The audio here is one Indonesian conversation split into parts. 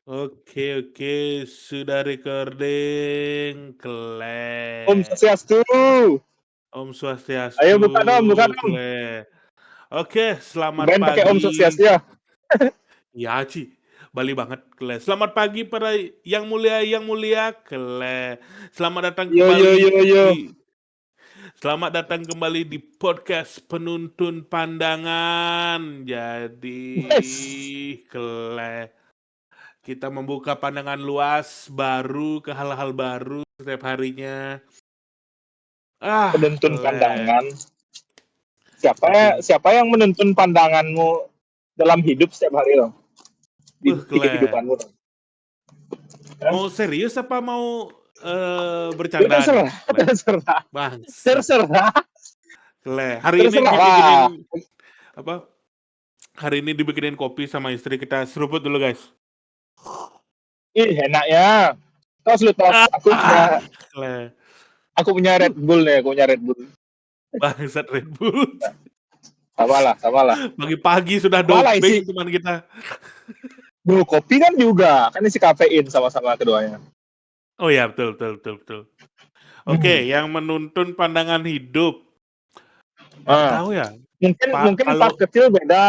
Oke, sudah recording. Om Swastiastu. Om Ayo Swastiastu, buka dong. Oke, selamat Main pakai Om pagi. Swastiastu ya. Ya, Ci. Bali banget, Selamat pagi para yang mulia, Selamat datang Yo yo kembali yo yo. di Selamat datang kembali di podcast Penuntun Pandangan. Jadi, Wes. kita membuka pandangan luas baru ke hal-hal baru setiap harinya. Menuntun Kele. pandangan. Siapa Nuntun. siapa yang menuntun pandanganmu dalam hidup setiap hari dong? Di Kele. kehidupanmu dong. Hah? Mau serius apa mau Ya, bercanda nih, terserah, Kele? terserah, Bangsat. terserah, Kele. Hari ini terserah dibikinin lah. apa? Hari ini dibikinin kopi sama istri kita. Seruput dulu, guys. Ih, enak ya. Tos lu tos. Kele. Aku punya Red Bull nih, aku punya Red Bull. Bangsat Red Bull. Sama lah, sama lah. Pagi-pagi sudah Sama lah isi. doping teman kita. Bro, kopi kan juga. Kan isi kafein sama-sama keduanya. Oh ya, betul, betul, betul, betul. Hmm. Oke, yang menuntun pandangan hidup. Nggak Ah. tahu ya. Mungkin Pak, mungkin pas kalau kecil beda,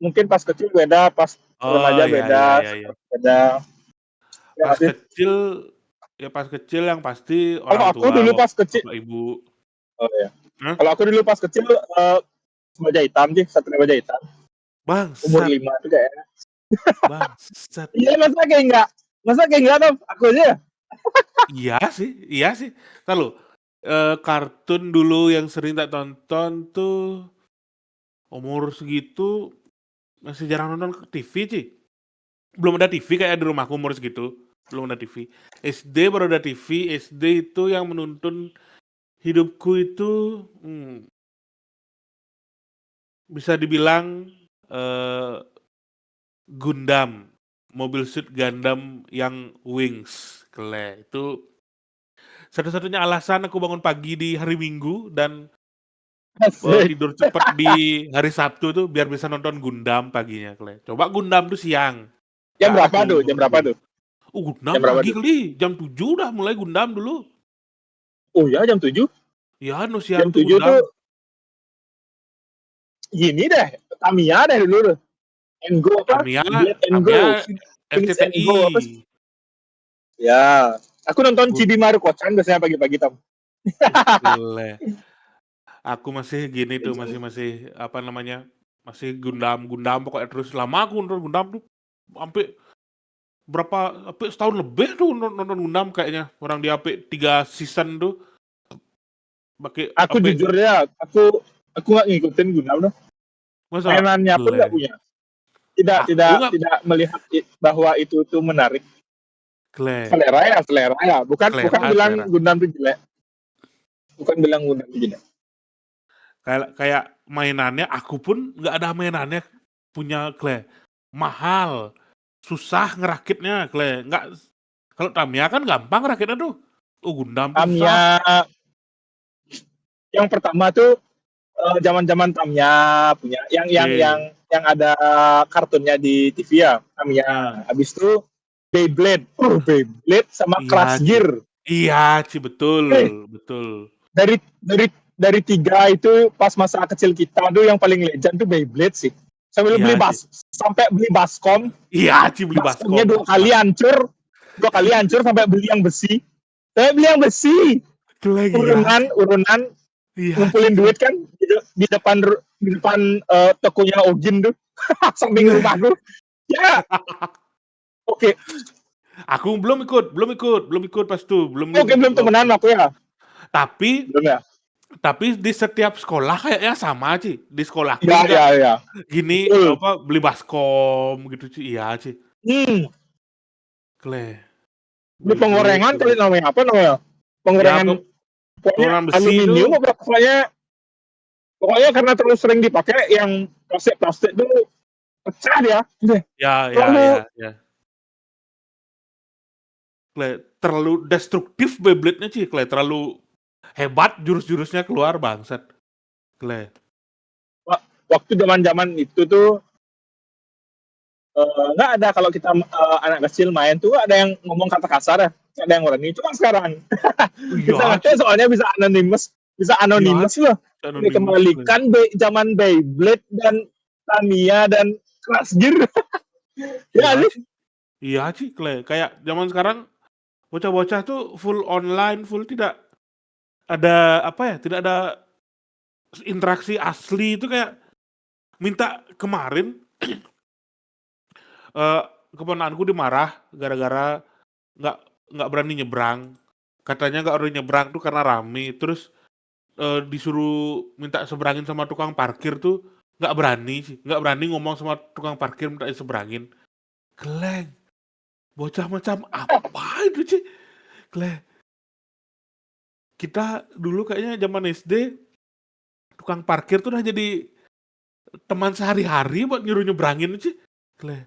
mungkin pas kecil beda, pas oh remaja ya ya beda, ya ya. sekarang beda. Ya Pas nggak sih? kecil ya pas kecil yang pasti Kalau orang aku tua, dulu pas kecil, bapak ibu. oh ya. Hah? Kalau aku dulu pas kecil baja hitam sih, Satria Baja Hitam. Umur Bangsat, 5 itu kayak. bangsat. Iya masa kayak enggak tuh, aku aja ya. Iya sih. Entar lu, kartun dulu yang sering tak tonton tuh umur segitu masih jarang nonton TV, Ci. Belum ada TV kayak di rumahku umur segitu, belum ada TV. SD baru ada TV, SD itu yang menuntun hidupku itu, bisa dibilang, Gundam, Mobile Suit Gundam yang Wings, itu satu-satunya alasan aku bangun pagi di hari Minggu dan, Asik. tidur cepat di hari Sabtu tuh biar bisa nonton Gundam paginya, Coba Gundam tuh siang, Jam nggak berapa aku tuh? Jam bangun berapa pagi. tuh? Gundam Jam berapa pagi tuh? kali, jam 7 udah mulai Gundam dulu. Oh ya jam 7. Ya anu siang Jam tuh 7 Gundam. tuh gini deh, Tamiya deh dulu tuh. And Go apa? Tamiya Blade and Tamiya Go. Wings and RCTI. Go apa sih? Ya, aku nonton Gun Chibi Maruko-chan biasanya pagi-pagi Tom. kele. Aku masih gini tuh, masih apa namanya, masih Gundam pokoknya terus. Lama aku nonton Gundam tuh, sampai sampai setahun lebih tuh nonton Gundam kayaknya. Orang dia sampai 3 season tuh, pakai Aku sampai jujur ya, aku nggak ngikutin Gundam tuh. masa Mainannya pun nggak kele. punya. Tidak Aku tidak nggak tidak melihat bahwa itu tuh menarik. kele, Selera ya. Bukan bilang selera. Gundam itu jelek. Bukan bilang Gundam itu jelek. Kayak mainannya aku pun nggak ada mainannya punya mahal, susah ngerakitnya nggak. Kalau Tamiya kan gampang rakitnya tuh. Gundam tuh susah. Tamiya yang pertama tuh zaman-zaman Tamiya punya Oke. yang ada kartunnya di TV ya, Tamiya. Nah, Habis itu Beyblade. Beyblade sama iya Crash Ci. Gear. Iya Ci, betul, Eh, betul. dari tiga itu pas masa kecil kita tuh yang paling legend tuh Beyblade sih. Iya Ci. Sampai beli baskom, Iya Ci, beli baskomnya baskom. Sumpah. dua kali hancur sampai beli yang besi. Saya beli yang besi, Iya Ci. urunan Iya Ci, ngumpulin duit kan di depan tokonya Ogin tuh, samping rumahku. Ya, oke, Aku belum ikut pas tuh, belum oke belum temenan aku ya, tapi belum ya. tapi di setiap sekolah kayaknya sama Ci. Di sekolahku Ya, juga ya, ya, gini, betul. apa, beli baskom gitu Ci. Iya Ci. Hmm, beli Beyblade penggorengan kali terus. namanya apa namanya? Ya Penggorengan pokoknya pengeluaran besi itu. aluminium apa pokoknya karena terlalu sering dipakai yang plastik tuh pecah dia. Ya ya Terlalu ya ya. Terlalu destruktif Beyblade-nya Ci, terlalu hebat jurus-jurusnya keluar bangsat. waktu zaman-zaman itu tuh nggak ada kalau kita anak kecil main tuh ada yang ngomong kata kasar ya, nggak ada yang berani. Cuma sekarang kita Iya ngerti sih, soalnya bisa iya anonimus sih, loh. anonimus Clay. Dikembalikan zaman Beyblade dan Tamiya dan Crash Gear. Iya Ya sih. sih, iya sih Clay. Kayak zaman sekarang bocah-bocah tuh full online, full tidak ada apa ya, tidak ada interaksi asli itu kayak minta kemarin eh keponakanku dimarah gara-gara nggak nggak berani nyebrang. Katanya nggak berani nyebrang tuh karena rame. Terus disuruh minta seberangin sama tukang parkir tuh nggak berani ngomong sama tukang parkir minta diseberangin. Keleng, bocah macam apa itu sih? Keleng, kita dulu kayaknya zaman SD tukang parkir tuh udah jadi teman sehari-hari buat nyuruh nyebrangin sih. Keleng,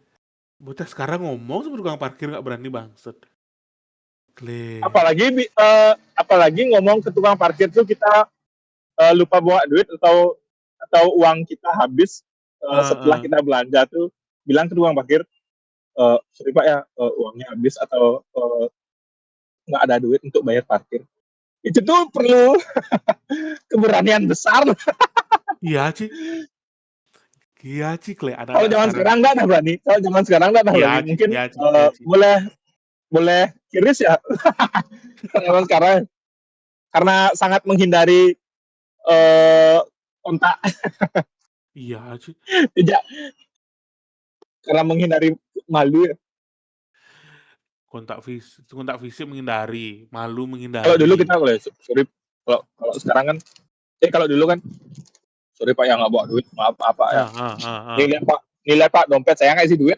bocah sekarang ngomong sama tukang parkir nggak berani bangset. Keleng, Apalagi ngomong ke tukang parkir tuh kita lupa bawa duit atau uang kita habis setelah Heeh. kita belanja tuh bilang ke tukang parkir, sorry Pak ya, uangnya habis atau nggak ada duit untuk bayar parkir. Itu tuh perlu keberanian besar. Iya sih, iya sih Keleng, Kalau anak-anak zaman sekarang. sekarang nggak ada berani. Kalau zaman sekarang nggak ada Iya berani. sih, Mungkin iya sih, iya sih. boleh boleh kiris ya zaman sekarang karena sangat menghindari eh, kontak, Iya sih. tidak karena menghindari malu ya. Kontak fisik menghindari, malu Kalau dulu menghindari. kita boleh sorry, kalau sekarang kan kalau dulu kan sorry Pak yang nggak bawa duit maaf apa ya. Heeh heeh heeh. Nilai Pak dompet saya nggak isi duit.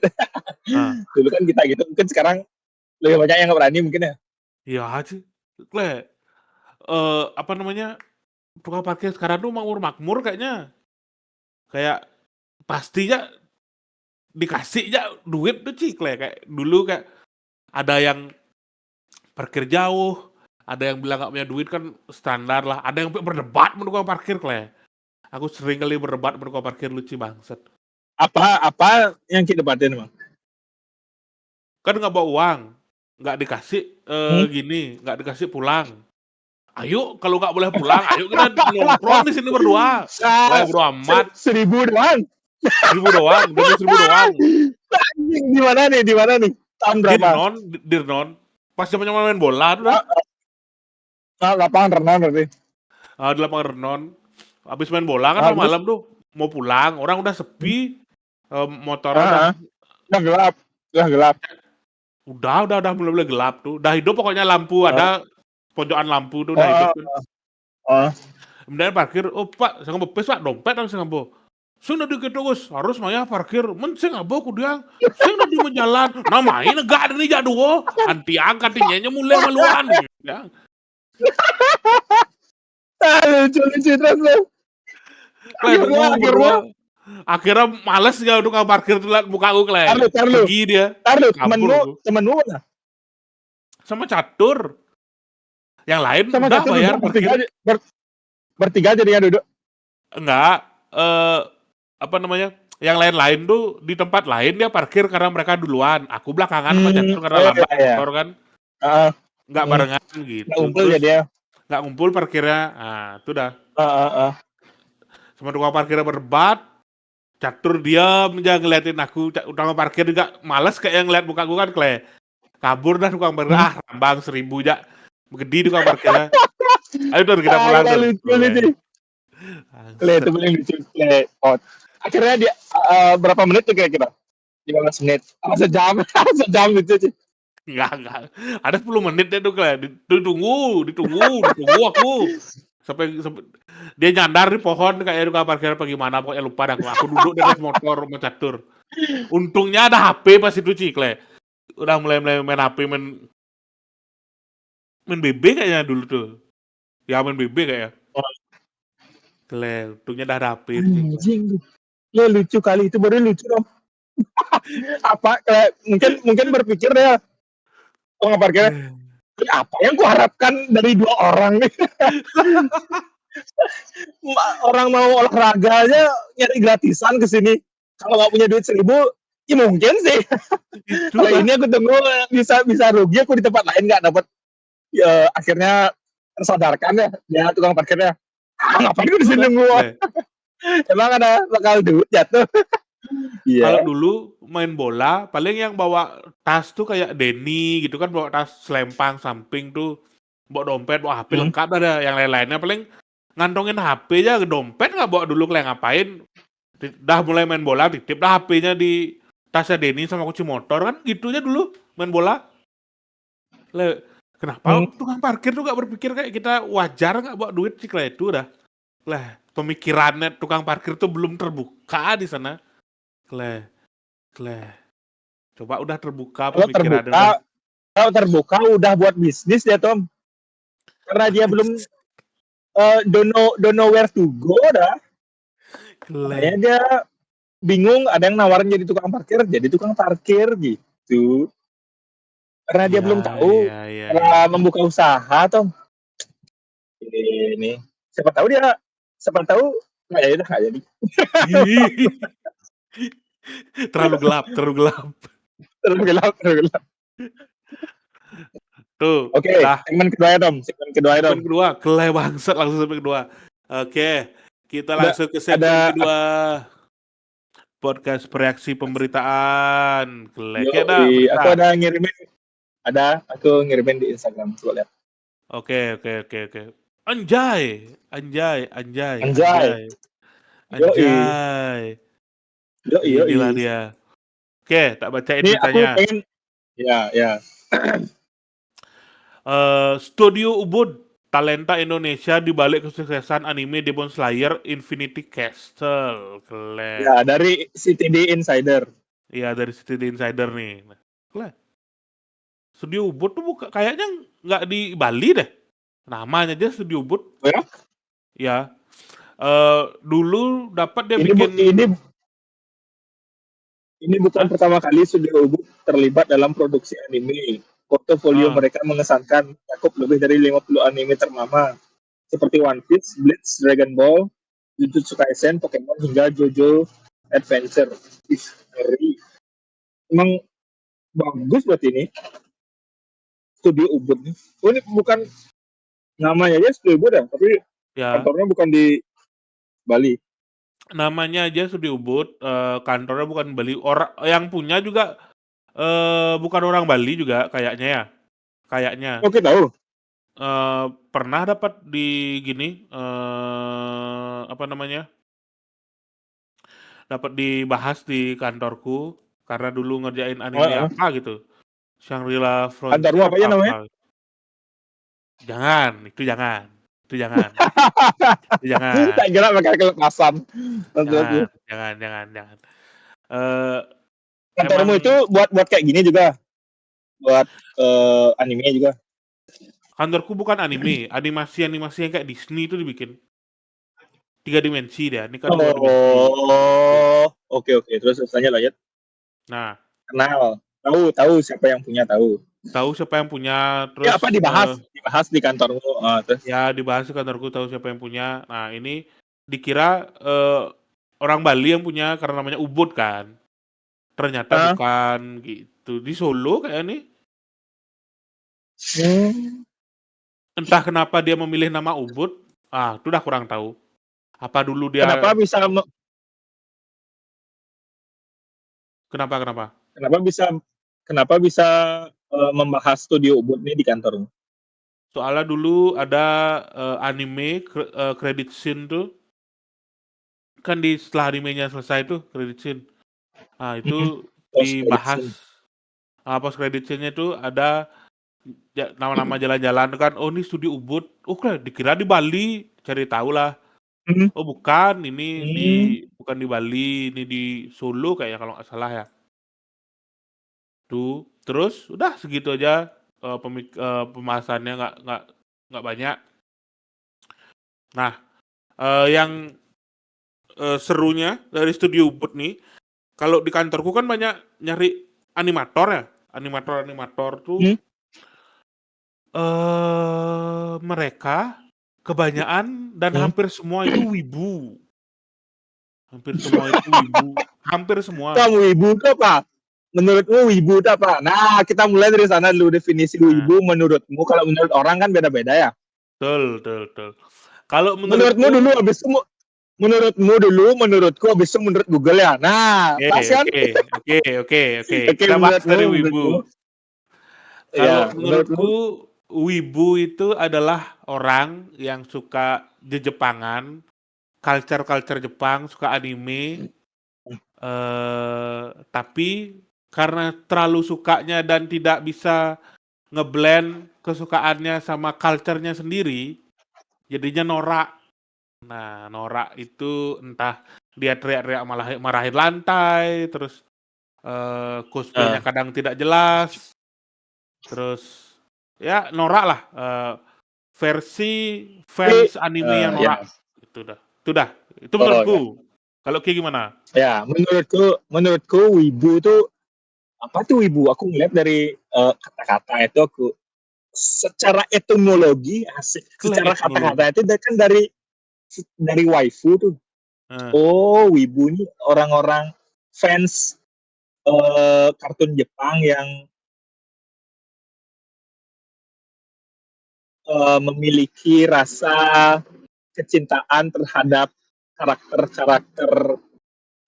Heeh. Dulu kan kita gitu, mungkin sekarang lebih banyak yang nggak berani mungkin ya. Iya sih. Kle, apa namanya, tukang parkir sekarang tuh makmur-makmur kayaknya. Kayak pastinya dikasihnya duit tuh Ci, Kle. Kayak dulu kayak ada yang parkir jauh, ada yang bilang nggak punya duit kan standar lah. Ada yang berdebat sama tukang parkir, Kle. Aku sering kali berdebat sama tukang parkir lucu bangset. Apa yang kita debatin bang? Kan nggak bawa uang, nggak dikasih Hmm? gini, nggak dikasih pulang. Ayo kalau nggak boleh pulang, ayo kita nongkrong di sini berdua. Lah bro amat, 1.000 doang. 1.000 doang, demi 1.000 doang. Di mana nih? Di mana nih? Tahun berapa? Dirnon. Pas zamannya main bola tuh dah. Lapangan renang berarti. Di lapangan Renon. Habis main bola kan Terus malam tuh mau pulang, orang udah sepi, motor udah ah, udah gelap, udah gelap. udah mulai gelap tuh. Udah hidup pokoknya lampu Ah, ada pojokan lampu tuh udah hidup ah, kan. ah. Kemudian parkir, oh Pak, saya nggak bepes Pak, dompet kan saya nggak. Sudah dikit Gus, harus maya parkir. Men saya nggak bawa kudiang. Saya udah di menjalan. Nah main enggak ada nih jadwal. Anti angkat nya mulai maluan. Ya. Lucu lucu terus lu. Kle tunggu Akhirnya, berdua. Akhirnya males ya udah parkir tuh liat muka aku Kle. taruh, Pergi dia. Kabur temenmu, aku. temenmu mana? Sama catur. Yang lain Sama udah satu bayar duduk parkir. bertiga jadinya duduk. Enggak. Apa namanya? Yang lain-lain tuh di tempat lain dia parkir karena mereka duluan. Aku belakangan sama catur karena Oh lambat iya, iya. motor kan. Ah, Nggak hmm. barengan Nggak gitu. ngumpul Terus jadinya. nggak ngumpul parkirnya. Nah, itu dah. Ah. Sama tukang parkirnya berdebat. Catur diam aja ngeliatin aku. Tukang parkir juga males kayak ngeliat muka gue kan Kle. Kabur dah tukang parkir. Hmm. Rambang 1.000 aja. Gede tukang parkirnya. Ayo Tur kita pulang Tur. Lucu lucu. Itu paling lucu. Oh. Akhirnya dia berapa menit tuh kira-kira? 15 menit. Sejam. Sejam lucu sih. Enggak. Ada 10 menit deh tuh Kle. Ditunggu aku. Sampai dia nyandar di pohon kayak tukang parkir apa gimana pokoknya lupa dah aku duduk di atas motor sama catur. Untungnya ada HP pas itu Cikle. Udah mulai main HP main BB kayaknya dulu tuh. Ya main BB kayaknya. Kle, untungnya udah ada HP itu Cikle. Anjing. Ya lucu kali itu baru lucu dong. Apa kayak mungkin berpikir deh tukang parkirnya apa yang kuharapkan dari dua orang nih. Orang mau olahraga aja nyari gratisan ke sini. Kalau nggak punya duit 1.000, Ya mungkin sih. Kalau Itulah. ini aku tunggu bisa bisa rugi aku di tempat lain nggak dapat akhirnya tersadarkan ya dia tukang parkirnya. Ah, ngapain gue di sini Itulah. nunggu? Leh, Emang ada bakal duit jatuh. kalau Iya. dulu main bola paling yang bawa tas tuh kayak Denny gitu kan, bawa tas selempang samping tuh, bawa dompet, bawa HP Hmm. lengkap ada. Yang lain-lainnya paling ngantongin HP aja, dompet nggak bawa dulu, kayak ngapain. Dah mulai main bola titip dah HP-nya di tasnya Denny sama kunci motor kan, gitunya dulu main bola. Hmm. Kenapa tukang parkir tuh gak berpikir kayak kita wajar nggak bawa duit sih, kayak itu dah. Lah, pemikirannya tukang parkir tuh belum terbuka di sana. Kleh, kleh. Coba udah terbuka Kalau pemikirannya terbuka udah. kalau terbuka udah buat bisnis ya Tom. Karena dia belum don't know where to go dah. Makanya Kleh. dia bingung ada yang nawarin jadi tukang parkir gitu. Karena dia Iya, belum tahu iya, iya, iya. cara membuka usaha Tom. Ini siapa tahu nggak jadi nggak jadi Terlalu gelap, terlalu gelap. terus gelap terus gelap. Tuh, Oke, dah. segmen kedua ya Tom. Segmen kedua, keleh bangsat langsung segmen kedua. Oke, kita Ada langsung ke ada segmen kedua. Podcast bereaksi pemberitaan. Keleh, yo kayak ada berita. aku ngirimin di Instagram coba lihat. Oke, oke, oke, oke. Anjay, anjay, anjay, Anjay, anjay, yo anjay. yo Inilah dia. Oke, tak bacain ini aku beritanya. pengen ya Studio Ubud, talenta Indonesia di balik kesuksesan anime Demon Slayer Infinity Castle. Keren. ya dari CTD Insider. Iya, dari City The Insider nih. Nah, keren. Studio Ubud tuh kayaknya nggak di Bali deh. Namanya aja Studio Ubud. Oh ya? Ya. Dulu dapat dia Ini bu, bikin. ini bukan Hah? pertama kali Studio Ubud terlibat dalam produksi anime. Portofolio Ah, mereka mengesankan cakup lebih dari 50 anime ternama seperti One Piece, Bleach, Dragon Ball, Jujutsu Kaisen, Pokemon hingga JoJo Adventure. Ih, ngeri. Emang bagus buat ini Studio Ubud nih. Oh, ini bukan namanya aja Studio Ubud ya, tapi ya. kantornya bukan di Bali. Namanya aja Studio Ubud. Kantornya bukan Bali. Orang yang punya juga bukan orang Bali juga kayaknya ya. Kayaknya. Oke tahu. Pernah dapat di gini, apa namanya, dapat dibahas di kantorku, karena dulu ngerjain anime apa gitu, Shangri-La Kantormu Frontier apa aja apa namanya? apa. Jangan, itu jangan, itu jangan, itu jangan, Tak kira bakal kelepasan. jangan, jangan, jangan, jangan. Eee, Kantormu itu emang buat buat kayak gini juga, buat anime juga. kantorku bukan anime, animasi-animasi yang kayak Disney itu dibikin. 3 dimensi dia, ini kan 2 dimensi. Oh, oke oke. Terus lanjut lanjut. Nah, Kenal. Tahu tahu siapa yang punya tahu. tahu siapa yang punya, Ya apa terus, dibahas di kantormu. Terus. ya dibahas di kantorku, tahu siapa yang punya. Nah, ini dikira, orang Bali yang punya karena namanya Ubud kan, ternyata Ah, bukan gitu, di Solo kayaknya nih. hmm. Entah kenapa dia memilih nama Ubud, itu udah kurang tahu. Apa dulu Kenapa dia, bisa kenapa kenapa? kenapa bisa kenapa bisa membahas studio Ubud nih di kantormu? Soalnya dulu ada, anime credit scene tuh, kan setelah animenya selesai tuh credit scene. Nah, Hmm. itu Post credit dibahas, scene. post credit scene-nya tuh ada nama-nama jalan-jalan kan, oh ini studi Ubud, oh kan dikira di Bali, cari tahu lah, Hmm. oh bukan, ini Hmm. bukan di Bali, ini di Solo kayaknya kalau nggak salah ya. Tuh, terus udah segitu aja, pembahasannya nggak banyak. Nah, yang, serunya dari studio Ubud nih, kalau di kantorku kan banyak nyari animator ya, animator-animator tuh, Hmm. mereka kebanyakan dan Hmm. hampir semua itu wibu. Hampir semua itu wibu, hampir semua. Kamu wibu itu apa? Menurutmu wibu itu apa? Nah, kita mulai dari sana dulu definisi Nah, wibu menurutmu. Kalau menurut orang kan beda-beda ya. betul betul betul. Kalau Menurutmu menurutku dulu, habis itu menurutmu dulu, menurutku, habis itu menurut Google ya. Nah, oke pas kan? oke oke oke oke, Oke, kita bahas menurutmu, dari menurutmu. wibu. Kalau Ya, menurutmu. menurutku, wibu itu adalah orang yang suka Jepangan, culture-culture Jepang, suka anime, tapi karena terlalu sukanya dan tidak bisa ngeblend kesukaannya sama culture-nya sendiri, jadinya norak. Nah, norak itu entah dia teriak-teriak malah marahin lantai, terus cosplay-nya Ah, kadang tidak jelas, terus ya norak lah, versi tapi, fans anime yang ya, norak. Itu dah, itu oh ya, menurutku. Kalau Ki gimana? ya, menurutku wibu itu apa tuh wibu? Aku ngeliat dari kata-kata itu aku secara etimologi asik, Kle secara etnologi. kata-kata itu kan dari waifu tuh. Heeh, Oh, wibu ini orang-orang fans kartun Jepang yang memiliki rasa kecintaan terhadap karakter-karakter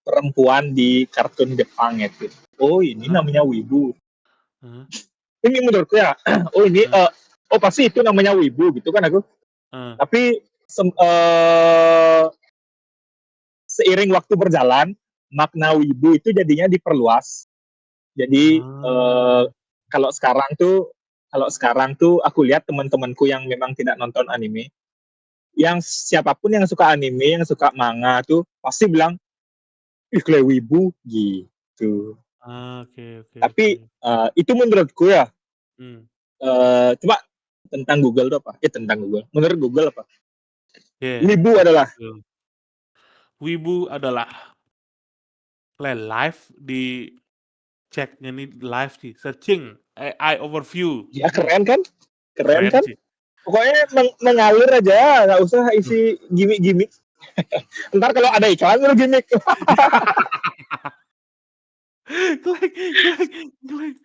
perempuan di kartun Jepang itu. Oh, ini namanya ah, wibu. heeh, Ini menurutku ya, oh ini, heeh, oh pasti itu namanya wibu gitu kan aku. heeh. Tapi seiring waktu berjalan, makna wibu itu jadinya diperluas. Jadi Ah, kalau sekarang tuh kalau sekarang tuh aku lihat teman-temanku yang memang tidak nonton anime, yang siapapun yang suka anime, yang suka manga tuh pasti bilang, ih kayak wibu gitu. oke oke Tapi oke. itu menurutku ya, Mmm, coba tentang Google tuh apa? Tentang Google. Menurut Google apa? iya, Wibu versi adalah, Google. Wibu adalah live di cek-nya nih live sih, searching AI overview, ya keren kan? Keren keren kan? sih. Pokoknya mengalir aja, nggak usah Loh, isi gimmick-gimmick. Ntar kalau ada iklan baru gimmick. Klik klik klik.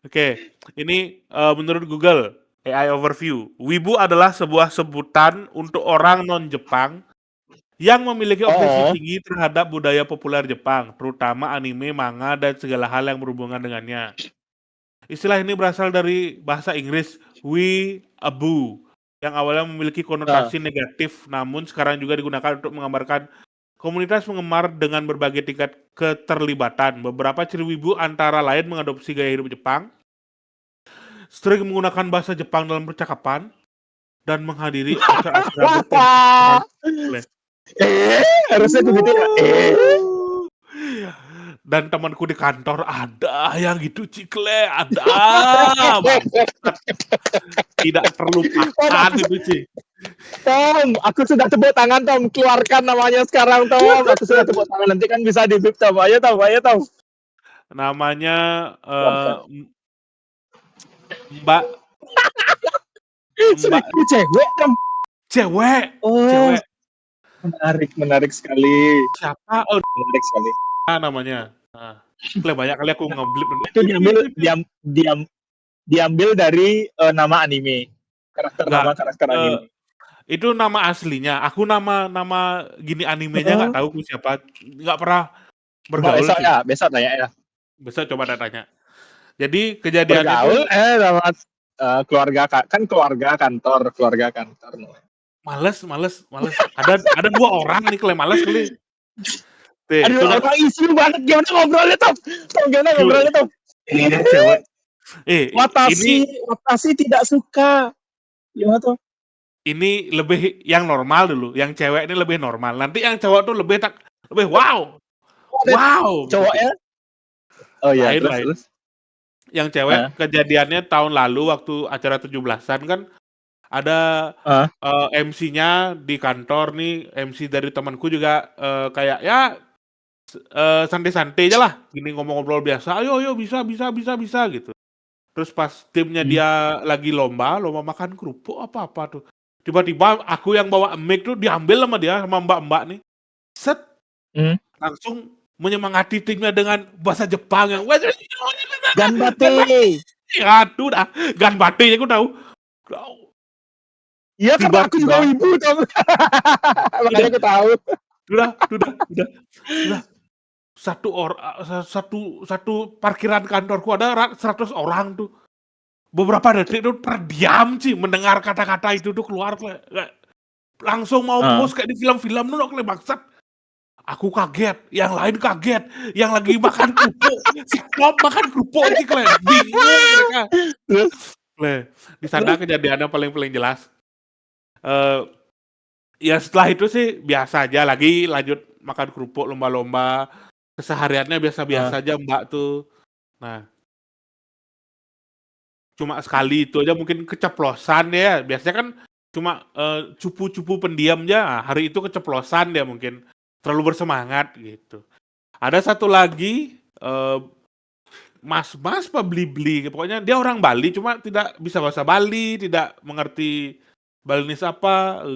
Oke, ini, menurut Google, AI overview, wibu adalah sebuah sebutan untuk orang non-Jepang yang memiliki obsesi Oh, tinggi terhadap budaya populer Jepang, terutama anime, manga, dan segala hal yang berhubungan dengannya. Istilah ini berasal dari bahasa Inggris weeaboo yang awalnya memiliki nah, konotasi negatif, namun sekarang juga digunakan untuk menggambarkan komunitas penggemar dengan berbagai tingkat keterlibatan. Beberapa ciri wibu antara lain mengadopsi gaya hidup Jepang, sering menggunakan bahasa Jepang dalam percakapan, dan menghadiri acara-acara bertema perang oleh. harusnya tuh gitu ya. Dan temanku di kantor ada yang gitu Cikle, ada bangsat, tidak Tom, terlupakan itu Ci. Tom, aku sudah tepuk tangan Tom, keluarkan namanya sekarang Tom. Aku sudah tepuk tangan, nanti kan bisa di bip Tom. Ayo Tom, ayo Tom. Namanya Bangsat. Mbak Mbak Seribu cewek Tom. cewek, Oh, cewek menarik, menarik sekali. siapa? Oh, Menarik sekali. namanya. Nah, banyak kali aku ngeblip. Itu diambil dari nama anime. Enggak, Karakter eee, anime. itu nama aslinya. Aku nama nama gini animenya nggak Oh, tahu ku siapa, nggak pernah coba bergaul besok sih. ya, besok tanya ya. Besok coba tanya. Jadi kejadiannya Bergaul tuh sama keluarga kan keluarga kantor. males males males. Ada 2 orang nih kle males kali. Aduh, Itu nggak orang isu banget gimana ngobrolnya Tom? Tom gimana kle ngobrolnya Tom? cewek. Ini Watashi, Watashi tidak suka. Gimana Tom? ini lebih yang normal dulu, yang cewek ini lebih normal. Nanti yang cowok tuh lebih wow, Oh, ada wow gitu, Ci. cowoknya? Oh iya, Lain terus lain. terus. Yang cewek Heeh. kejadiannya tahun lalu waktu acara 17-an kan ada, Heeh. MC-nya di kantor nih, MC dari temanku juga, kayak ya, santai-santai aja lah, gini ngobrol-ngobrol biasa, "Ayo ayo, bisa bisa bisa bisa," gitu. Terus pas timnya Hmm. dia lagi lomba makan kerupuk apa tuh, tiba-tiba aku yang bawa mic tuh diambil sama dia, sama mbak-mbak nih, set, Hmm. langsung menyemangati timnya dengan bahasa Jepang yang Ganbate. aduh dah, Ganbate aku tahu. Iya karena aku juga Tiba-tiba wibu Tom. Makanya udah aku tahu. udah satu satu parkiran kantorku ada 100 orang tuh. Beberapa detik tuh terdiam sih mendengar kata-kata itu tuh keluar kayak langsung mau Heeh. post kayak di film-film tuh kayak bangsat. Aku kaget, yang lain kaget, yang lagi makan kerupuk, stop makan kerupuk sih kle, bingung mereka. Terus Di sana terus kejadiannya paling jelas. Eh, ya setelah itu sih biasa aja lagi lanjut makan kerupuk lomba-lomba. Kesehariannya heeh. biasa-biasa aja Mbak tuh. Nah, cuma sekali itu aja mungkin keceplosan ya. Biasanya kan cuma cupu-cupu pendiam aja. Nah, hari itu keceplosan dia mungkin terlalu bersemangat gitu. Ada satu lagi mas-mas apa beli-beli, pokoknya dia orang Bali cuma tidak bisa bahasa Bali, tidak mengerti Balinese apa,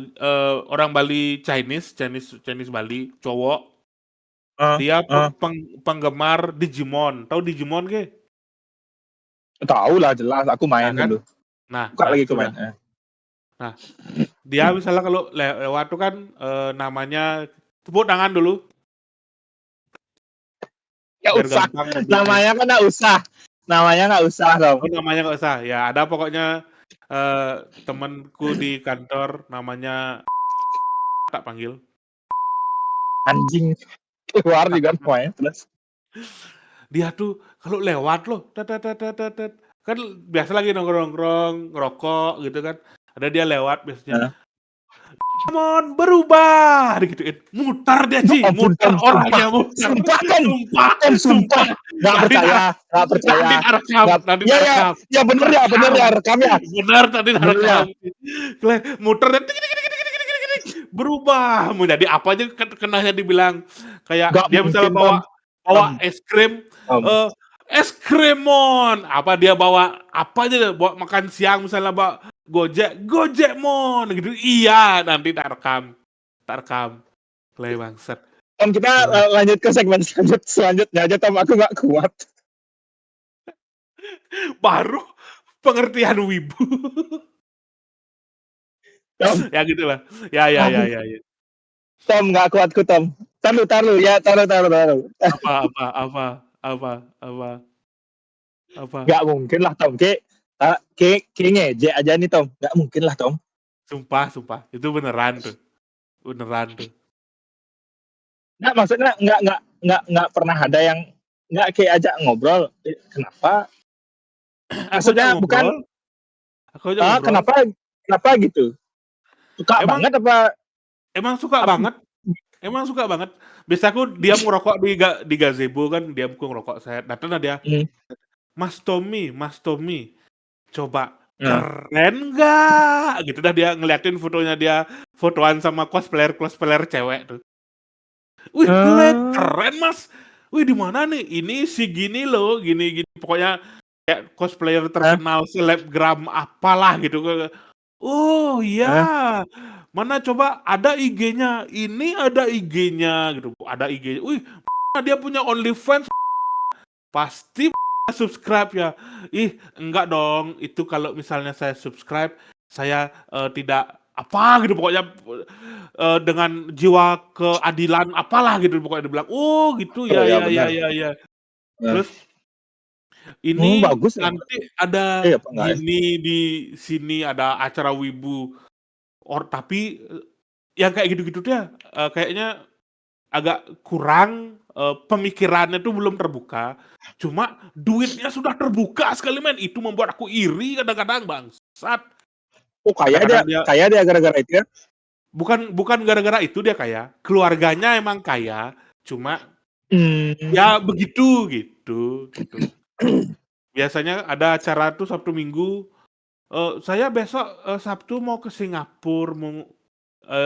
orang Bali Chinese Bali, cowok. Heeh, Dia heeh. penggemar Digimon, tahu Digimon ke? Tahu lah jelas aku Nah main kan? dulu. Nah Buka nah lagi aku sudah. main. Nah, dia misalnya kalau lewat tuh kan, namanya tepuk tangan dulu, Nggak biar usah. gampang nyebutnya. Namanya kan nggak usah. Namanya nggak usah Tom. Oh namanya nggak usah? Ya ada pokoknya, temenku di kantor namanya tak panggil. Anjing keluar juga namanya. Terus Dia tuh kalau lewat loh, kan biasa lagi nongkrong-nongkrong, ngerokok gitu kan. Ada dia lewat biasanya, heeh. "Mon berubah!" Digituin. Muter dia, Ya Ci, ampun muter Tom, sumpah. orangnya muter. Sumpah Tom. Sumpah Tom sumpah. sumpah. Nggak Nanti tak percaya, nggak percaya. Nggak. nanti Ya tak ya rekam. ya bener ya rekam ya. Bener tadi tak Bener ya. rekam. Muter dia berubah, mau jadi apa aja kenanya dibilang. Kayak Nggak dia misalnya mungkin Tom. bawa Tom. bawa es krim, Tom. es kremon, apa dia bawa apa aja deh, bawa makan siang misalnya bawa Gojekmon gitu. Iya, nanti tak rekam. Play bangset. Tom kita lanjut ke segmen selanjutnya aja Tom. Aku nggak kuat. Baru pengertian wibu. Tom. Ya gitulah. Ya. Tom nggak kuatku Tom. Taruh ya taruh. Apa. Apa. Nggak mungkin lah Tom. Kayak ngejek aja nih Tom. Nggak mungkin lah Tom. Sumpah. Itu beneran tuh. Beneran tuh. Nggak maksudnya nggak pernah ada yang nggak kayak ajak ngobrol. Kenapa? Aku ajak Maksudnya bukan ngobrol. Aku ajak ngobrol. kenapa gitu? Suka Emang banget apa? emang suka apa banget. Emang suka banget. Biasa aku diam ngerokok di gazebo kan, diamku ngerokok saya. Datang dia, hmm, Mas Tommy, coba nah, keren nggak? Gitu dah dia ngeliatin fotonya dia fotoan sama cosplayer cewek tuh. Wih, eh, keren Mas. Wih, di mana nih? Ini si gini loh, gini. Pokoknya kayak cosplayer eh, terkenal, selebgram apalah gitu. Oh eh, iya, mana coba ada IG-nya, ini ada IG-nya gitu, ada IG-nya. Wih, dia punya OnlyFans, pasti subscribe ya. Ih, enggak dong, itu kalau misalnya saya subscribe, saya tidak apa gitu pokoknya dengan jiwa keadilan apalah gitu pokoknya dibilang. Oh gitu oh ya ya ya ya benar. ya ya. Eh, Terus ini bagus ya. nanti ada Apa enggak ya? gini di sini ada acara wibu. Tapi yang kayak gitu-gitu dia kayaknya agak kurang pemikirannya tuh belum terbuka. Cuma duitnya sudah terbuka sekali men. Itu membuat aku iri kadang-kadang bangsat. Oh Kadang-kadang dia kaya dia gara-gara itu ya. bukan gara-gara itu dia kaya. Keluarganya emang kaya. Cuma Hmm. ya begitu gitu. Biasanya ada acara tuh Sabtu Minggu. Saya besok Sabtu mau ke Singapura mau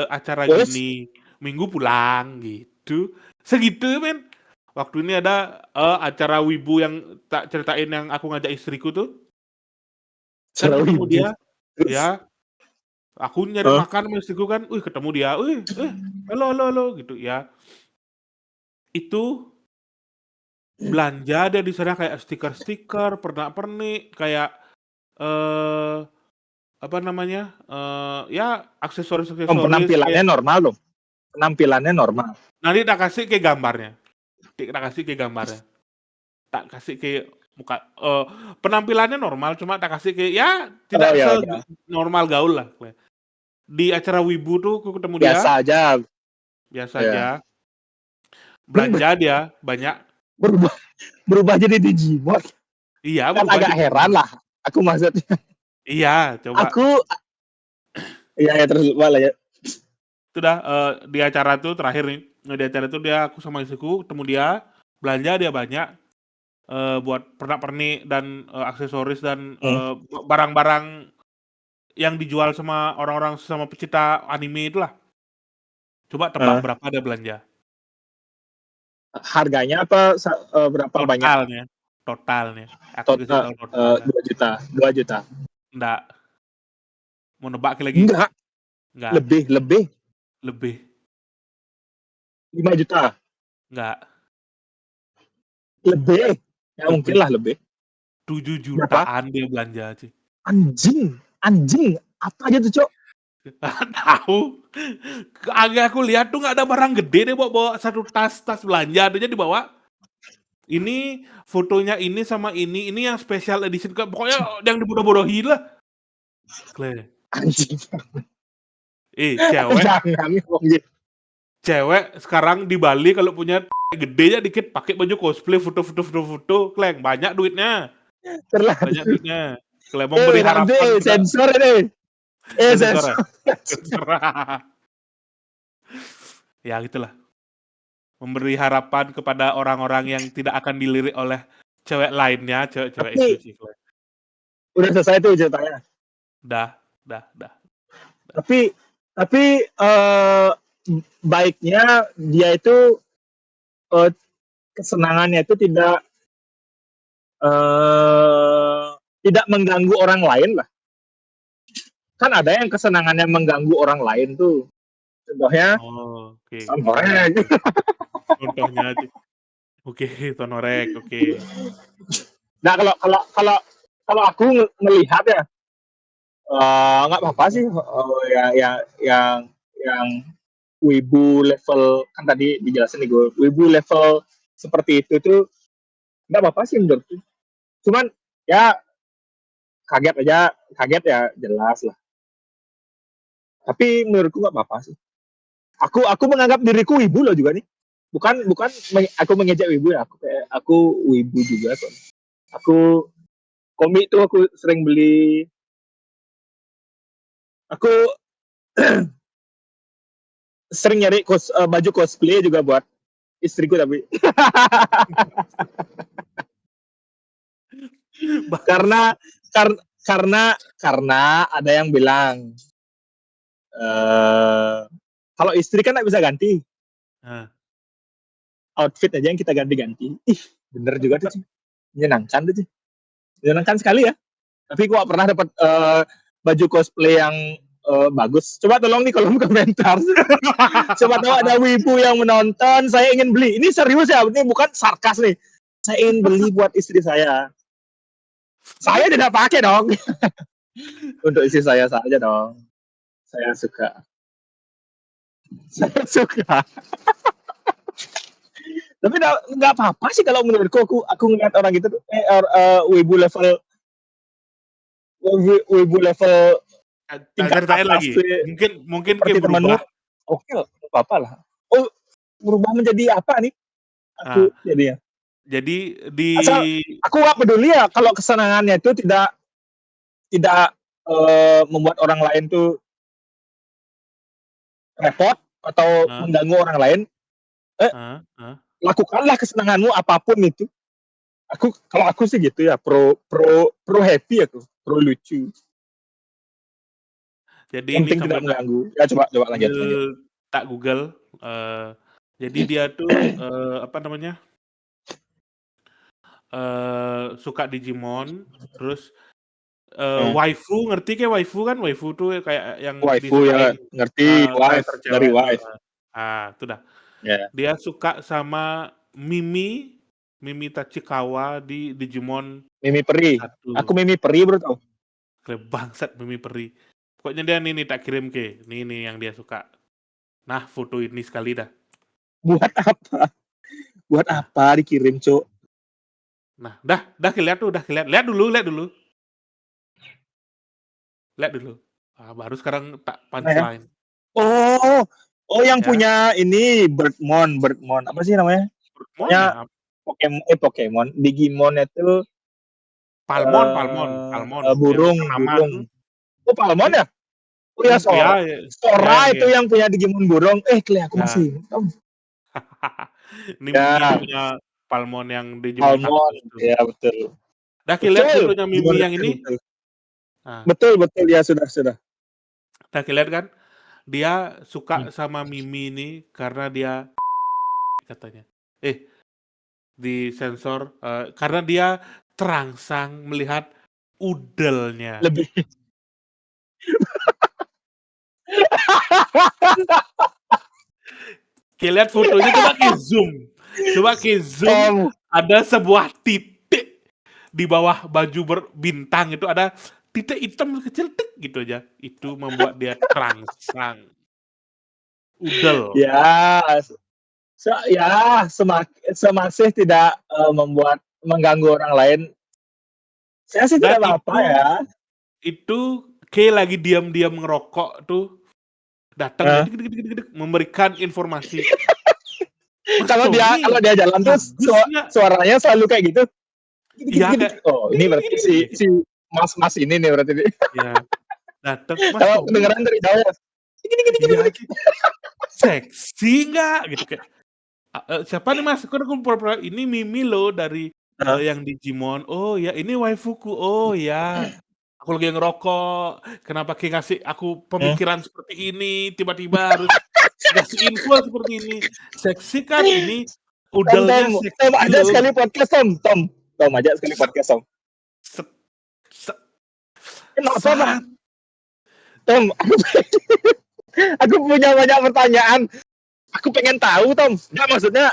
acara Terus gini, Minggu pulang gitu. Segitu men. Waktu ini ada acara wibu yang tak ceritain yang aku ngajak istriku tuh. Kan cara ketemu ibu. dia, Terus ya aku nyari eh, makan sama istriku kan, ketemu dia, ketemu dia, halo," gitu ya. itu belanja dia di sana kayak stiker-stiker, pernak-pernik, kayak, eee, apa namanya, ya aksesoris-aksesoris kayak Penampilannya normal dong, penampilannya normal. nanti tak kasih ke gambarnya, tak kasih ke gambarnya, tak kasih ke muka penampilannya normal cuma tak kasih ke ya Oh, tidak ya udah, normal gaul lah. Di acara Wibu tuh aku ketemu dia, biasa aja, biasa ya. aja, Ini belanja dia banyak. berubah berubah jadi Digimon, Iya kan berubah agak jadi heran lah, aku maksudnya. iya coba. Aku iya ya, terus lupa lah ya. Itu dah, di acara tuh terakhir nih, di acara tuh aku sama istriku ketemu dia, belanja dia banyak, buat pernak-pernik dan, aksesoris dan, Hmm, barang-barang yang dijual sama orang-orang sama pecinta anime itulah. Coba tebak eh, berapa dia belanja? harganya apa berapa banyak? Totalnya totalnya, aku kasih Total tahu totalnya. 2 juta, 2 juta. Nggak, mau nebak lagi? Enggak, Nggak, lebih lebih lebih, 5 juta, nggak, lebih. Ya mungkin lebih, lah lebih. 7 Berapa? jutaan dia belanja sih. Anjing, anjing. Apa aja tuh, Cok? Nggak tahu, kagak aku lihat tuh nggak ada barang gede deh, bawa satu tas belanja aja dibawa. Ini fotonya ini sama ini yang special edition, pokoknya yang dibodoh-bodohin lah. Kle. Anjing. Cewek Jangan ngomong gitu. cewek sekarang di Bali kalau punya gedenya dikit pakai baju cosplay, foto-foto, kleng banyak duitnya, banyak Terlanjur. duitnya. Kleng memberi Nanti harapan pada sensor ini. sensor ya? Sensor. Sensor. Ya gitulah, memberi harapan kepada orang-orang yang tidak akan dilirik oleh cewek lainnya, cewek-cewek itu Tapi sih, kleng. udah selesai tuh ceritanya. Dah, dah. Tapi tapi baiknya dia itu eh, kesenangannya itu tidak mengganggu orang lain lah. Kan ada yang kesenangannya mengganggu orang lain tuh. Contohnya Oh, oke, contohnya sampai apa? Contohnya aja. Oke, Tonorek, oke. nah, kalau kalau kalau kalau aku melihat ya, nggak apa-apa sih, ya, ya, yang wibu level, kan tadi dijelasin nih gue, wibu level seperti itu tuh nggak apa-apa sih menurutku. Cuman ya kaget aja, kaget ya jelas lah. Tapi menurutku nggak apa-apa sih. Aku menganggap diriku wibu loh juga nih. Bukan bukan aku mengejek wibu ya. Aku wibu juga kok. Aku komik tuh aku sering beli. Aku sering nyari baju cosplay juga buat istriku tapi karena Bangsa. kar- karena ada yang bilang eh kalau istri kan nggak bisa ganti Nah, outfit aja yang kita ganti-ganti. Ih, bener juga tuh, Ci. Menyenangkan tuh, Ci. Menyenangkan sekali ya. Tapi gua gak pernah dapat baju cosplay yang bagus. Coba tolong nih kolom komentar. Coba tahu ada wibu yang menonton, saya ingin beli. Ini serius ya, ini bukan sarkas nih. Saya ingin beli buat istri saya. Saya tidak pakai dong. Untuk istri saya saja dong. Saya suka. Saya suka. Tapi nggak apa-apa sih kalau menurutku, aku ngeliat orang gitu tuh, wibu level, wibu level tak tingkat ceritain atas lagi. tuh, Mungkin seperti kayak temanmu. berubah. Oke, nggak apa-apa lah. Oh, berubah menjadi apa nih? Nah, Aku jadinya. jadi di Asal aku nggak peduli ya kalau kesenangannya itu tidak tidak membuat orang lain tuh repot atau heeh, mengganggu orang lain. Eh, heeh. lakukanlah kesenanganmu apapun itu. Kalau aku sih gitu ya, pro pro pro happy aku, pro lucu. Jadi Yang ini penting tidak sambil mengganggu. Ya, coba lanjut sambil lanjut. tak Google, jadi dia tuh, apa namanya, suka Digimon, terus, Hmm. waifu, ngerti kayak waifu kan? Waifu tuh kayak yang Waifu ya disukain, ngerti, wife karakter dari cewek tuh, wife. itu dah. Ya. dia suka sama Mimi Tachikawa di Digimon Mimi Peri. 1. Aku Mimi Peri bro tau. Bangsat Mimi Peri. Pokoknya dia nih tak kirim ke. Nih yang dia suka. Nah, foto ini sekali dah. Buat apa? Buat Nah, apa dikirim, Cuk? nah, dah lihat tuh, lihat dulu. Lihat dulu. Ah, baru sekarang tak Nah, ya. punchline. Oh, oh yang Ya, punya ini Birdmon. Apa sih namanya? Mon Pokoknya ya, Pokemon. Digimon itu yang burung. tanaman. Oh, Palmon Eh, ya? Oh ya, ya, ya, Sora ya, itu yang punya Digimon burung. Aku ya. masih. Ini Mimi yang Ya, punya Palmon yang Digimon Palmon. kaktus tuh. Ya, betul. Dah lihat Betul. fotonya Digimon Mimi yang betul, ini. betul. Nah, Betul, betul. Ya, sudah. dah lihat kan? Dia Hmm. suka sama Mimi ini karena dia katanya. Di sensor karena dia terangsang melihat udelnya. Lebih. Kita lihat fotonya coba ke zoom Tom, ada sebuah titik di bawah baju berbintang itu ada titik hitam kecil tik gitu aja. Itu membuat dia terangsang. Udel. ya, semasih tidak membuat mengganggu orang lain. Saya sih Dan tidak apa-apa ya. itu Kay lagi diam-diam ngerokok tuh datang Eh, memberikan informasi. Mas kalau Tommy, dia jalan tuh bagus nggak? suaranya selalu kayak gitu. Iya kayak Oh, ini berarti si mas ini nih berarti. ya datang Mas Kalau Tommy, kedengeran dari jauh. iya sih seksi nggak gitu kayak siapa nih Mas? Kan aku pura-pura ini Mimi loh dari yang Digimon. Oh ya ini waifuku. Oh ya aku lagi ngerokok. Kenapa Ki ngasih aku Hmm. pemikiran seperti ini? Tiba-tiba harus ngasih info seperti ini. Seksi kan ini udelnya Tom seksi aja loh. sekali podcast Tom aja sekali Set, podcast Tom. set, set, Kenapa Pak? sat. Tom, aku punya banyak pertanyaan. Aku pengen tahu Tom. Nggak, maksudnya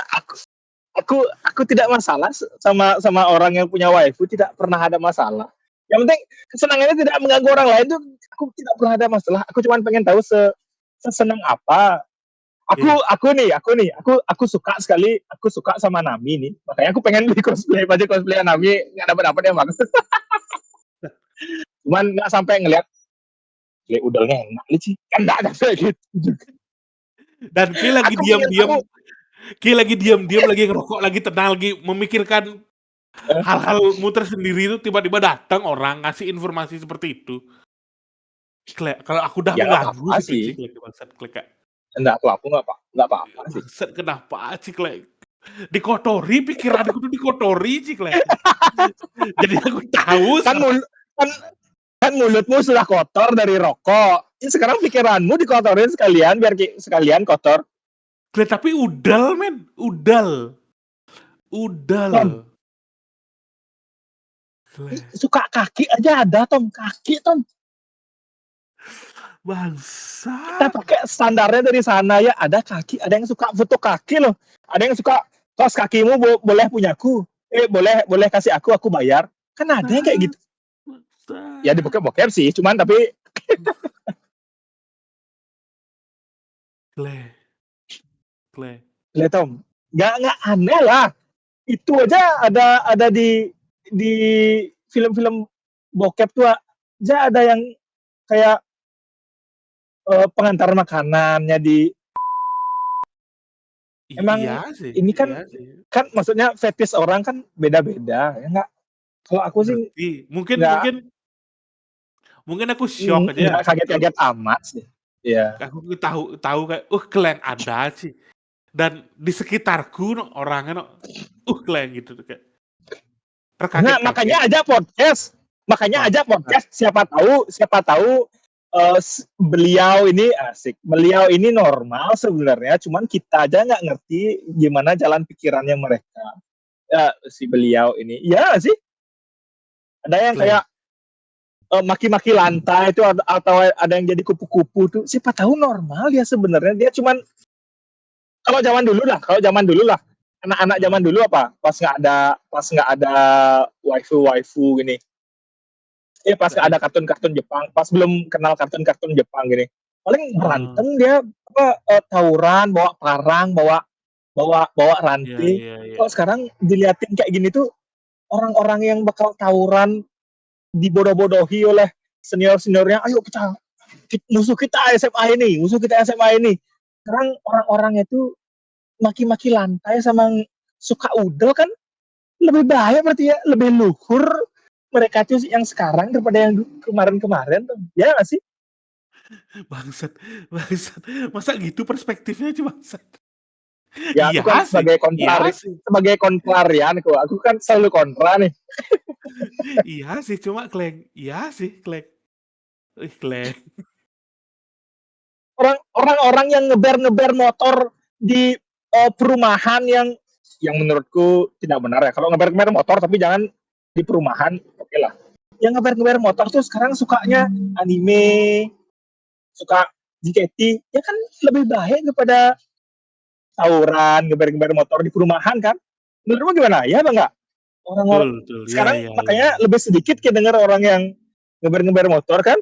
aku tidak masalah sama orang yang punya waifu, tidak pernah ada masalah. Yang penting kesenangannya tidak mengganggu orang lain tuh aku tidak pernah ada masalah. Aku cuma pengen tahu sesenang apa. Iya. Aku suka sekali, aku suka sama Nami nih. Makanya aku pengen beli baju cosplay Nami, nggak dapat yang bagus. Cuman nggak sampai ngeliat udahnya enak sih. Kan nggak ada kayak gitu. Dan Ki lagi Aku pengen tahu. diam-diam lagi ngerokok, lagi tenang, lagi memikirkan hal-hal muter sendiri itu tiba-tiba datang orang ngasih informasi seperti itu. Kalau aku udah Ya nggak mengganggu apa-apa sih sih. Klek bangsat Klek. Enggak, aku nggak apa-apa sih. Bangsat kenapa sih Klek? Dikotori pikiranku tuh dikotori sih Klek. Jadi aku tahu Kan sekarang. kan kan mulutmu sudah kotor dari rokok. Ini sekarang pikiranmu dikotorin sekalian biar sekalian kotor. Klek, tapi udal men, udal. Tom, Klek. suka kaki aja ada Tom, kaki Tom. Kita Bangsat. pakai standarnya dari sana ya, ada kaki, ada yang suka foto kaki loh. Ada yang suka kaos kakimu boleh punyaku. Boleh kasih aku bayar. Kan ada yang kayak gitu. Ya di bokep sih, cuman tapi Klek. lihat Tom, nggak aneh lah. Itu aja ada di film-film bokep tuh aja ada yang kayak pengantar makanannya di emang Iya sih, ini kan iya sih. kan maksudnya fetish orang kan beda-beda ya nggak, kalau aku sih Ngerti. Mungkin nggak mungkin mungkin aku syok aja ya. nggak kaget-kaget amat sih ya. Aku tahu tahu kayak, kalian ada sih. Dan di sekitarku no, orangnya no, kalian gitu tuh kayak Nah, terkaget-kaget. makanya Bang, aja podcast siapa tahu beliau ini normal sebenarnya, cuman kita aja nggak ngerti gimana jalan pikirannya mereka. Ya, si beliau ini ya sih ada yang kalian. kayak maki-maki lantai itu atau ada yang jadi kupu-kupu tuh, siapa tahu normal dia sebenarnya, dia cuman kalau zaman dulu lah. Anak-anak zaman Heeh. dulu apa? Pas nggak ada waifu gini. Pas nggak ada PS kartun-kartun Jepang, pas belum kenal kartun-kartun Jepang gini. Paling heeh. berantem dia apa tawuran, bawa parang, bawa bawa bawa Iya ranting. iya iya. Kalau sekarang diliatin kayak gini tuh orang-orang yang bakal tawuran dibodoh-bodohi oleh senior-seniornya, ayo kita musuh kita SMA ini. Sekarang orang-orang itu maki-maki lantai sama suka udel kan lebih bahaya berarti ya, lebih luhur mereka tuh yang sekarang daripada yang kemarin-kemarin tuh. Ya nggak sih? Bangsat bangsat. Masa gitu perspektifnya sih bangsat. Ya aku Iya kan sih iya sih sebagai kontrarian aku kan selalu kontra nih. iya sih, cuma Kleng, iya sih Kleng. Kleng. Orang-orang yang ngeber-ngeber motor di perumahan yang menurutku tidak benar ya. Kalau ngeber-ngeber motor tapi jangan di perumahan, oke lah. Yang ngeber-ngeber motor tuh sekarang sukanya anime, suka JKT, ya kan lebih baik daripada tawuran, ngeber-ngeber motor di perumahan kan. Menurutmu gimana? Ya apa enggak? Orang-orang Betul betul. Iya sekarang iya iya makanya iya. lebih sedikit kayak denger orang yang ngeber-ngeber motor kan,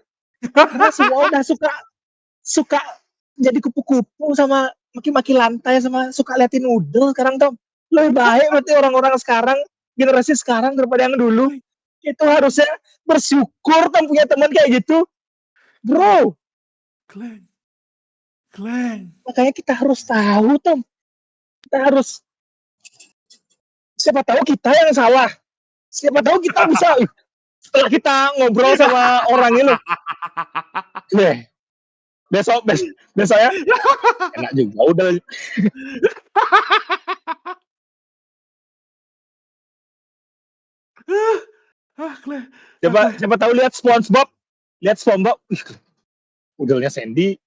karena semua udah suka suka jadi kupu-kupu sama maki-maki lantai sama suka liatin udel sekarang tuh lebih baik berarti orang-orang sekarang generasi sekarang daripada yang dulu Kleng itu harusnya bersyukur kan punya teman kayak gitu Kleng bro. Kleng Kleng. Makanya kita harus tahu Tom, kita harus siapa tahu kita yang salah, siapa tahu kita bisa setelah kita ngobrol sama orang ini deh besok ya enak juga udah. Kleng Siapa Kleng. siapa tahu lihat SpongeBob udelnya Sandy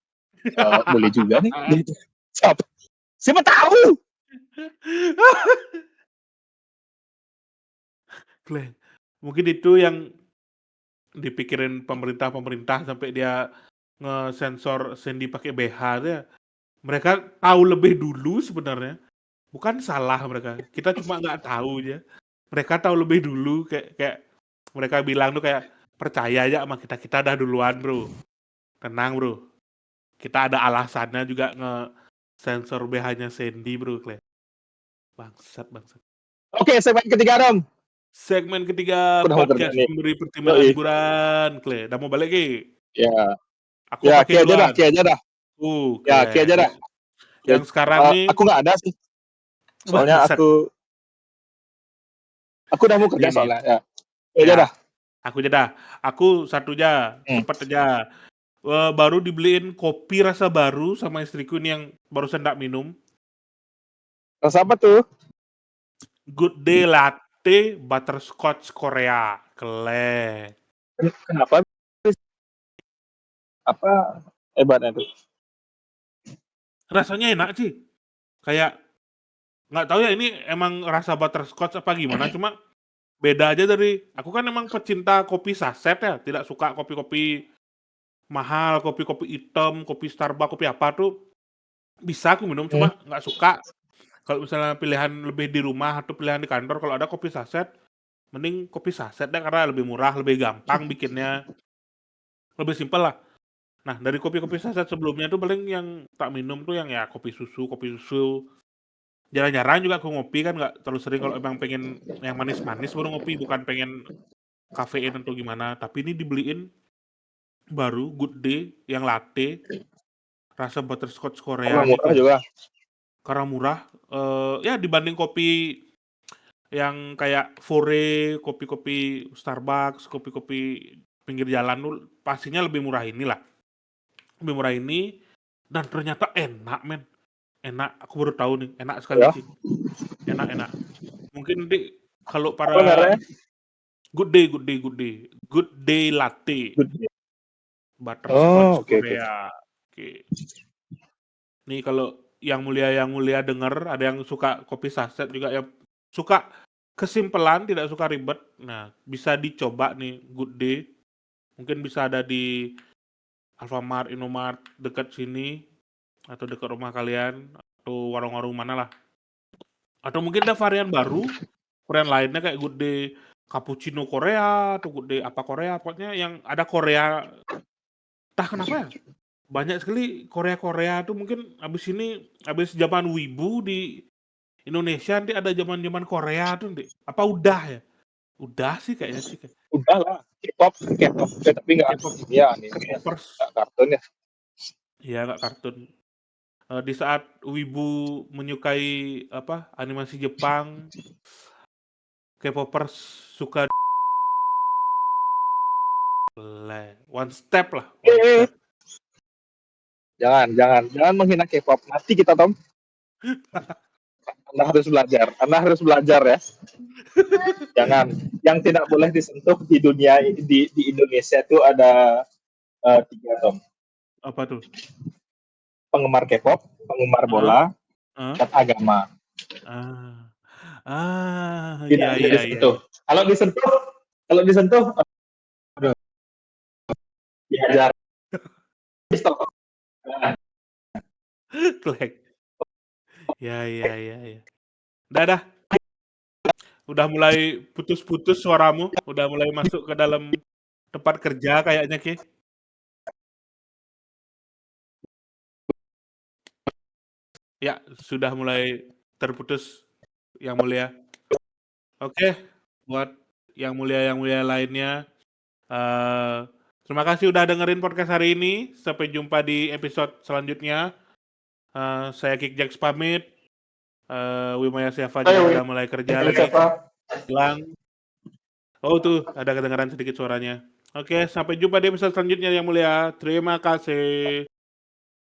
boleh juga nih gitu. Siapa, siapa tahu. Kleng. Mungkin itu yang dipikirin pemerintah-pemerintah sampai dia ngesensor Sandy pakai BH tuh ya. Mereka tahu lebih dulu sebenarnya. Bukan salah mereka. Kita cuma nggak tahu aja. Mereka tahu lebih dulu kayak kayak mereka bilang tuh kayak percaya aja sama kita. Kita dah duluan, Bro. Tenang, Bro. Kita ada alasannya juga nge-sensor BH-nya Sandy, Bro. Kleng. Bangsat, bangsat. Oke, segmen ketiga Dom. Segmen ketiga Aku udah mau kerja podcast nih. memberi pertimbangan Yoi. hiburan, Kle. Udah mau balik, Ki? Ya, Aku ya, pakai duluan. ki aja dah. Ya, ki Kle. aja dah. Yang sekarang nih, Aku nggak ada sih. Soalnya bangsat. aku udah mau kerja Nih, nih. soalnya. Ya, ki aja dah. Ya, aku jeda. Aku satu aja, Hmm. cepet aja. Baru dibeliin kopi rasa baru sama istriku ini yang barusan nggak minum. Rasa apa tuh? Good Day Latte Butterscotch Korea. Kle. Kenapa? Apa hebatnya tuh? Rasanya enak sih. Kayak nggak tahu ya ini emang rasa butterscotch apa gimana. Cuma beda aja dari aku kan emang pecinta kopi saset ya. Tidak suka kopi-kopi mahal, kopi-kopi hitam, kopi Starbucks, kopi apa tuh bisa aku minum. Hmm. Cuma nggak suka. Kalau misalnya pilihan lebih di rumah atau pilihan di kantor, kalau ada kopi saset, mending kopi saset deh karena lebih murah, lebih gampang bikinnya, lebih simpel lah. Nah, dari kopi-kopi saset sebelumnya tuh paling yang tak minum tuh yang ya kopi susu. Jarang-jarang juga aku ngopi kan nggak terlalu sering kalau emang pengen yang manis-manis baru ngopi, bukan pengen kafein atau gimana. Tapi ini dibeliin baru Good Day yang latte rasa butterscotch Karena Korea nih, murah Kle. juga. Karena murah, ya dibanding kopi yang kayak Fore, kopi-kopi Starbucks, kopi-kopi pinggir jalan tuh pastinya lebih murah inilah. Lebih murah ini dan ternyata enak, men. Enak, aku baru tahu nih, enak sekali Ya. sih. Enak-enak. Mungkin nanti kalau Apa para merahnya? Good Day Latte Good. Butterscotch Oh, oke oke. Korea. Oke. Nih kalau yang mulia denger, ada yang suka kopi saset juga yang suka kesimpelan, tidak suka ribet. Nah, bisa dicoba nih Good Day. Mungkin bisa ada di Alfamart, Indomart dekat sini atau dekat rumah kalian. atau warung-warung mana lah. Atau mungkin ada varian baru, varian lainnya kayak Good Day Cappuccino Korea atau Good Day apa Korea, pokoknya yang ada Korea. Entah kenapa ya, banyak sekali Korea-Korea tuh mungkin abis zaman Wibu di Indonesia nanti ada zaman-zaman Korea tuh nanti. Apa udah ya? Udah sih kayaknya sih. Udah lah, K-pop, tapi nggak K-pop, ya anime, K-popers. nggak kartun ya. Iya, nggak kartun. Di saat Wibu menyukai apa animasi Jepang, K-popers suka one step lah, one Eh, step. jangan menghina K-pop. Nanti kita Tom, Anda harus belajar ya. Jangan, yang tidak boleh disentuh di dunia di Indonesia itu ada tiga Tom. Apa tuh? Penggemar K-pop, penggemar Heeh, bola, heeh. dan agama. Ah. Tidak Iya boleh iya iya. disentuh. Kalau disentuh, aduh, diajar. Stop. Klek. Ya ya ya ya. Dah. Udah mulai putus-putus suaramu, udah mulai masuk ke dalam tempat kerja kayaknya, Ki. Ya, sudah mulai terputus, Yang Mulia. Oke, buat yang mulia lainnya, terima kasih udah dengerin podcast hari ini. Sampai jumpa di episode selanjutnya. Saya Kick Jacks pamit. Wimaya Siafa juga Ayo, udah mulai kerja lagi. siapa? Hilang. Oh tuh, ada kedengaran sedikit suaranya. Oke, sampai jumpa di episode selanjutnya Yang Mulia. Terima kasih.